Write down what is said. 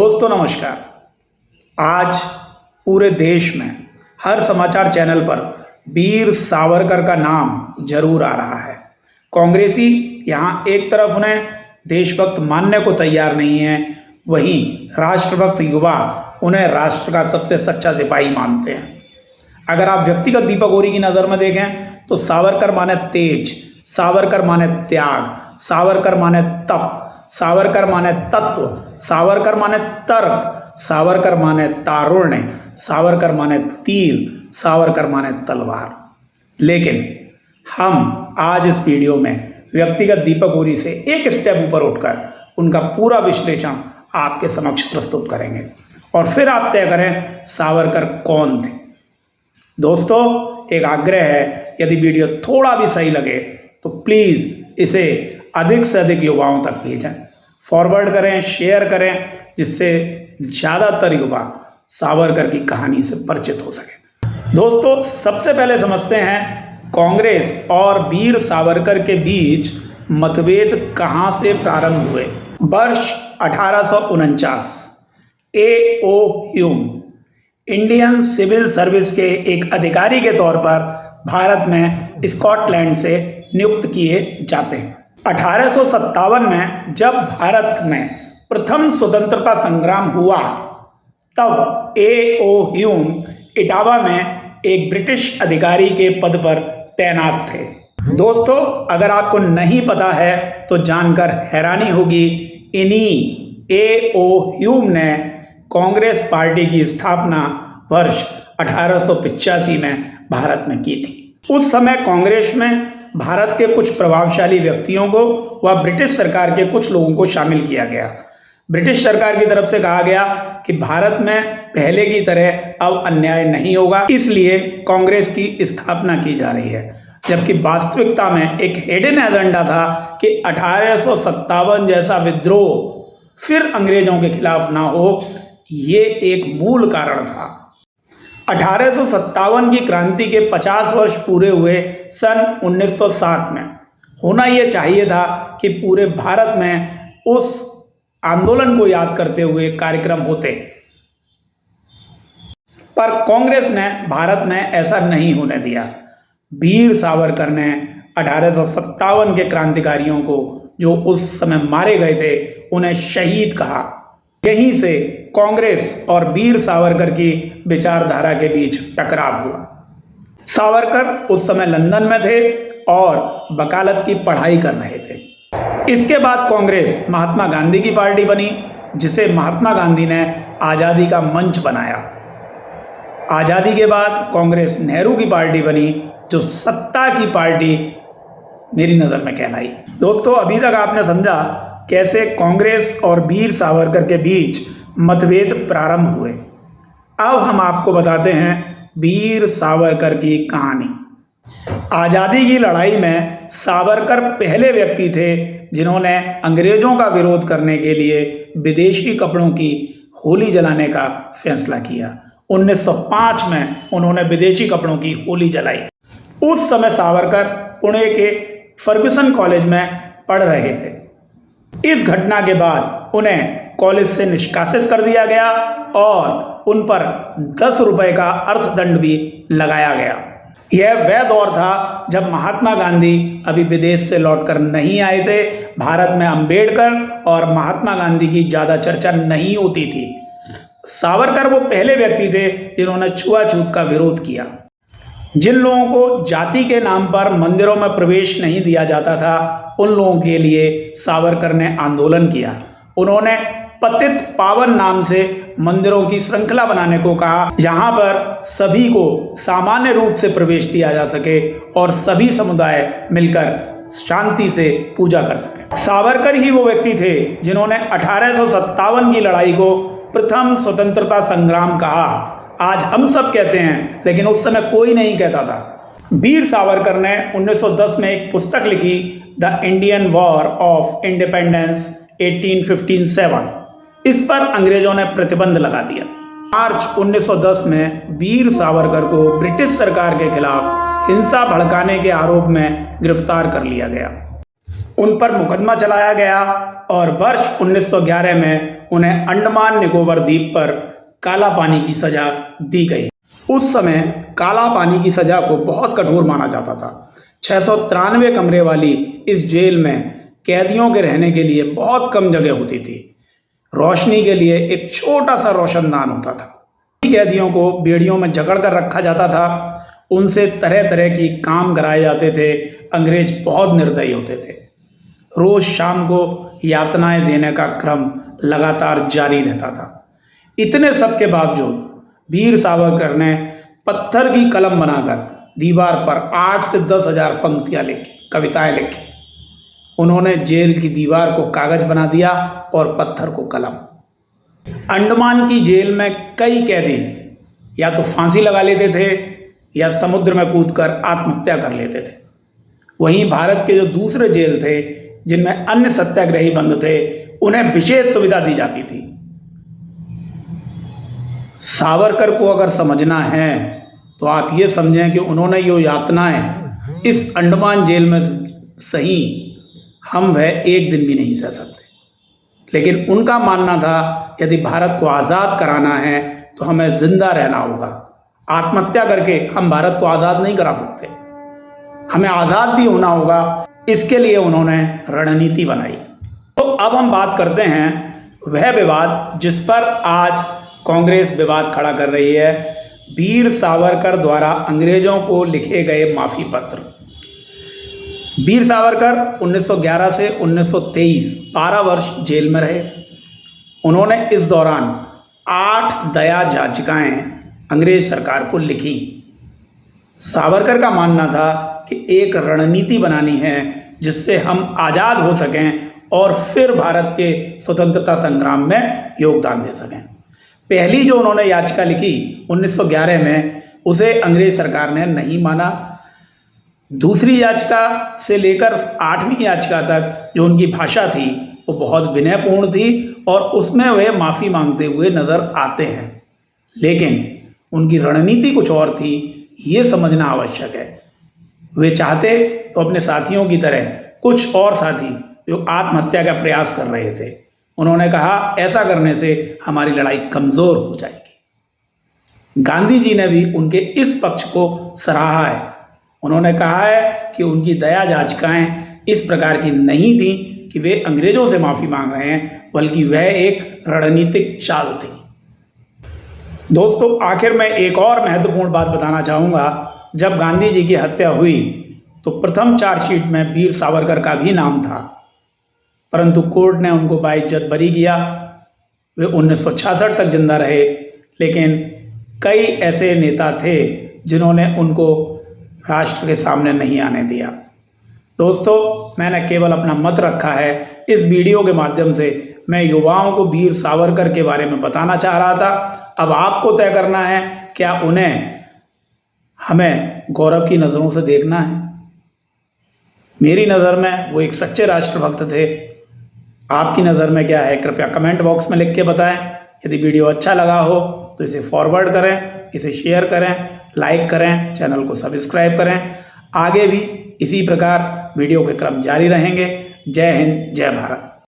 दोस्तों नमस्कार। आज पूरे देश में हर समाचार चैनल पर वीर सावरकर का नाम जरूर आ रहा है। कांग्रेसी यहाँ एक तरफ उन्हें देशभक्त मानने को तैयार नहीं है, वहीं राष्ट्रभक्त युवा उन्हें राष्ट्र का सबसे सच्चा सिपाही मानते हैं। अगर आप व्यक्तिगत दीपक ओरी की नज़र में देखें तो सावरकर माने तेज, सावरकर माने त्याग, सावरकर माने तप, सावरकर माने तत्व, सावरकर माने तर्क, सावरकर माने तारुण्य, सावरकर माने तीर, सावरकर माने तलवार। लेकिन हम आज इस वीडियो में व्यक्तिगत दीपक ओरी से एक स्टेप ऊपर उठकर उनका पूरा विश्लेषण आपके समक्ष प्रस्तुत करेंगे और फिर आप तय करें सावरकर कौन थे। दोस्तों एक आग्रह है, यदि वीडियो थोड़ा भी सही लगे तो प्लीज़ इसे अधिक से अधिक युवाओं तक भेजें, फॉरवर्ड करें, शेयर करें, जिससे ज़्यादातर युवा सावरकर की कहानी से परिचित हो सके। दोस्तों सबसे पहले समझते हैं कांग्रेस और वीर सावरकर के बीच मतभेद कहां से प्रारंभ हुए। वर्ष 1849 A.O. Hume Indian civil service के एक अधिकारी के तौर पर भारत में स्कॉटलैंड से नियुक्त किए जाते हैं। 1857 में जब भारत में प्रथम स्वतंत्रता संग्राम हुआ तब A.O. ह्यूम इटावा में एक ब्रिटिश अधिकारी के पद पर तैनात थे। दोस्तों अगर आपको नहीं पता है तो जानकर हैरानी होगी, इन्हीं A.O. ह्यूम ने कांग्रेस पार्टी की स्थापना वर्ष 1885 में भारत में की थी। उस समय कांग्रेस में भारत के कुछ प्रभावशाली व्यक्तियों को व ब्रिटिश सरकार के कुछ लोगों को शामिल किया गया। ब्रिटिश सरकार की तरफ से कहा गया कि भारत में पहले की तरह अब अन्याय नहीं होगा, इसलिए कांग्रेस की स्थापना की जा रही है। जबकि वास्तविकता में एक हिडन एजेंडा था कि 1857 जैसा विद्रोह फिर अंग्रेजों के खिलाफ ना हो, ये एक मूल कारण था। 1857 की क्रांति के 50 वर्ष पूरे हुए सन 1907 में। होना यह चाहिए था कि पूरे भारत में उस आंदोलन को याद करते हुए कार्यक्रम होते, पर कांग्रेस ने भारत में ऐसा नहीं होने दिया। वीर सावरकर ने 1857 के क्रांतिकारियों को जो उस समय मारे गए थे उन्हें शहीद कहा। यहीं से कांग्रेस और वीर सावरकर की विचारधारा के बीच टकराव हुआ। सावरकर उस समय लंदन में थे और वकालत की पढ़ाई कर रहे थे। इसके बाद कांग्रेस महात्मा गांधी की पार्टी बनी, जिसे महात्मा गांधी ने आज़ादी का मंच बनाया। आज़ादी के बाद कांग्रेस नेहरू की पार्टी बनी, जो सत्ता की पार्टी मेरी नज़र में कहलाई। दोस्तों अभी तक आपने समझा कैसे कांग्रेस और वीर सावरकर के बीच मतभेद प्रारंभ हुए। अब हम आपको बताते हैं वीर सावरकर की कहानी। आज़ादी की लड़ाई में सावरकर पहले व्यक्ति थे जिन्होंने अंग्रेजों का विरोध करने के लिए विदेशी कपड़ों की होली जलाने का फैसला किया। 1905 में उन्होंने विदेशी कपड़ों की होली जलाई। उस समय सावरकर पुणे के फर्ग्यूसन कॉलेज में पढ़ रहे थे। इस घटना के बाद उन्हें कॉलेज से निष्कासित कर दिया गया और उन पर 10 रुपए का अर्थदंड भी लगाया गया। यह वह दौर था जब महात्मा गांधी अभी विदेश से लौटकर नहीं आए थे। भारत में अंबेडकर और महात्मा गांधी की ज़्यादा चर्चा नहीं होती थी। सावरकर वो पहले व्यक्ति थे जिन्होंने छुआछूत का विरोध किया। जिन लोगों को जाति के नाम पर मंदिरों में प्रवेश नहीं दिया जाता था, उन लोगों के लिए सावरकर ने आंदोलन किया। उन्होंने पतित पावन नाम से मंदिरों की श्रृंखला बनाने को कहा, जहां पर सभी को सामान्य रूप से प्रवेश दिया जा सके और सभी समुदाय मिलकर शांति से पूजा कर सके। सावरकर ही वो व्यक्ति थे जिन्होंने 1857 की लड़ाई को प्रथम स्वतंत्रता संग्राम कहा। आज हम सब कहते हैं, लेकिन उस समय कोई नहीं कहता था। वीर सावरकर ने 1910 में एक पुस्तक लिखी, the Indian war of independence 1857। इस पर अंग्रेजों ने प्रतिबंध लगा दिया। मार्च 1910 में वीर सावरकर को ब्रिटिश सरकार के खिलाफ हिंसा भड़काने के आरोप में गिरफ्तार कर लिया गया। उन पर मुकदमा चलाया गया और वर्ष 1911 में उन्हें अंडमान निकोबार द्वीप पर काला पानी की सजा दी गई। उस समय काला पानी की सजा को बहुत कठोर माना जाता था। 693 कमरे वाली इस जेल में कैदियों के रहने के लिए बहुत कम जगह होती थी। रोशनी के लिए एक छोटा सा रोशनदान होता था। कैदियों को बेड़ियों में जकड़ कर रखा जाता था। उनसे तरह तरह की काम कराए जाते थे। अंग्रेज बहुत निर्दयी होते थे। रोज शाम को यातनाएं देने का क्रम लगातार जारी रहता था। इतने सब के बावजूद वीर सावरकर ने पत्थर की कलम बनाकर दीवार पर 8 से 10 हजार पंक्तियां लिखी, कविताएं लिखी। उन्होंने जेल की दीवार को कागज बना दिया और पत्थर को कलम। अंडमान की जेल में कई कैदी या तो फांसी लगा लेते थे या समुद्र में कूदकर आत्महत्या कर लेते थे। वहीं भारत के जो दूसरे जेल थे, जिनमें अन्य सत्याग्रही बंद थे, उन्हें विशेष सुविधा दी जाती थी। सावरकर को अगर समझना है तो आप ये समझें कि उन्होंने जो यातनाएं इस अंडमान जेल में सही, हम वह एक दिन भी नहीं सह सकते। लेकिन उनका मानना था यदि भारत को आज़ाद कराना है तो हमें जिंदा रहना होगा। आत्महत्या करके हम भारत को आज़ाद नहीं करा सकते, हमें आज़ाद भी होना होगा। इसके लिए उन्होंने रणनीति बनाई। तो अब हम बात करते हैं वह विवाद जिस पर आज कांग्रेस विवाद खड़ा कर रही है, वीर सावरकर द्वारा अंग्रेजों को लिखे गए माफी पत्र। वीर सावरकर 1911 से 1923 12 वर्ष जेल में रहे। उन्होंने इस दौरान 8 दया याचिकाएं अंग्रेज सरकार को लिखी। सावरकर का मानना था कि एक रणनीति बनानी है जिससे हम आज़ाद हो सकें और फिर भारत के स्वतंत्रता संग्राम में योगदान दे सकें। पहली जो उन्होंने याचिका लिखी 1911 में, उसे अंग्रेज सरकार ने नहीं माना। दूसरी याचिका से लेकर 8वीं याचिका तक जो उनकी भाषा थी वो बहुत विनयपूर्ण थी और उसमें वे माफ़ी मांगते हुए नजर आते हैं। लेकिन उनकी रणनीति कुछ और थी, ये समझना आवश्यक है। वे चाहते तो अपने साथियों की तरह कुछ और साथी जो आत्महत्या का प्रयास कर रहे थे, उन्होंने कहा ऐसा करने से हमारी लड़ाई कमजोर हो जाएगी। गांधी जी ने भी उनके इस पक्ष को सराहा है। उन्होंने कहा है कि उनकी दया याचिकाएं इस प्रकार की नहीं थी कि वे अंग्रेजों से माफी मांग रहे हैं, बल्कि वह एक रणनीतिक चाल थी। दोस्तों, आखिर में एक और महत्वपूर्ण बात बताना चाहूंगा। जब गांधी जी की हत्या हुई तो प्रथम चार्जशीट में वीर सावरकर का भी नाम था, परंतु कोर्ट ने उनको बाइज्जत बरी किया। वे 1966 तक जिंदा रहे, लेकिन कई ऐसे नेता थे जिन्होंने उनको राष्ट्र के सामने नहीं आने दिया। दोस्तों, मैंने केवल अपना मत रखा है। इस वीडियो के माध्यम से मैं युवाओं को वीर सावरकर के बारे में बताना चाह रहा था। अब आपको तय करना है, क्या उन्हें हमें गौरव की नज़रों से देखना है। मेरी नज़र में वो एक सच्चे राष्ट्रभक्त थे। आपकी नज़र में क्या है, कृपया कमेंट बॉक्स में लिख के बताएं। यदि वीडियो अच्छा लगा हो तो इसे फॉरवर्ड करें, इसे शेयर करें, लाइक करें, चैनल को सब्सक्राइब करें। आगे भी इसी प्रकार वीडियो के क्रम जारी रहेंगे। जय हिंद, जय भारत।